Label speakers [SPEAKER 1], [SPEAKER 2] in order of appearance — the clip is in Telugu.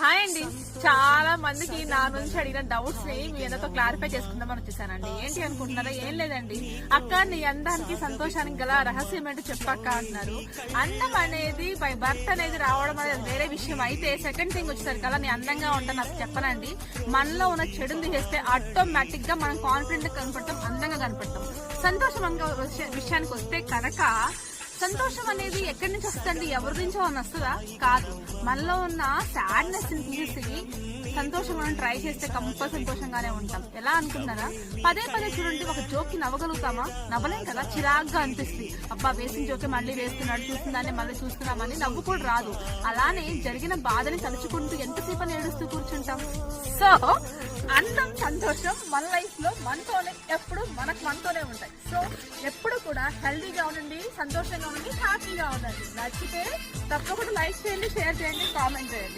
[SPEAKER 1] హాయ్ అండి. చాలా మందికి నా నుంచి అడిగిన డౌట్స్ ని మీ అందరితో క్లారిఫై చేసుకుందామని వచ్చేసానండి. ఏంటి అనుకుంటున్నారా? ఏం లేదండి, అక్క నీ అందానికి సంతోషానికి గల రహస్యం ఏంటో చెప్పక్క అంటున్నారు. అందం అనేది బై బర్త్ అనేది రావడం అనేది వేరే విషయం అయితే, సెకండ్ థింగ్ వచ్చేసరికి కదా నీ అందంగా ఉంటాను నాకు చెప్పనండి. మనలో ఉన్న చెడుని చేస్తే ఆటోమేటిక్ గా మనం కాన్ఫిడెంట్ గా కనపడతాం, అందంగా కనపడతాం. సంతోషం విషయానికి వస్తే కనుక సంతోషం అనేది ఎక్కడి నుంచి వస్తుంది, ఎవరి నుంచో అని వస్తుందా? కాదు. మనలో ఉన్న సాడ్నెస్ ని తీసి సంతోషం మనం ట్రై చేస్తే కంపల్సరీ సంతోషంగానే ఉంటాం. ఎలా అనుకుంటున్నారా? పదే పదే చూడండి, ఒక జోక్ కి నవ్వగలుగుతామా? నవ్వలేం కదా, చిరాగ్గా అనిపిస్తుంది. అబ్బా వేసిన జోకే మళ్ళీ వేస్తున్నాడు, చూస్తుందాన్ని మళ్ళీ చూస్తున్నామని నవ్వు కూడా రాదు. అలానే జరిగిన బాధని తలుచుకుంటూ ఎంతసేపు ఏడుస్తూ కూర్చుంటాం. సో అందం సంతోషం మన లైఫ్ లో మనతోనే, ఎప్పుడు మనతోనే ఉంటాయి. సో ఎప్పుడు కూడా హెల్దీగా ఉండండి, సంతోషంగా ఉండండి, హ్యాపీగా ఉండండి. నచ్చితే తప్పకుండా లైక్ చేయండి, షేర్ చేయండి, కామెంట్ చేయండి.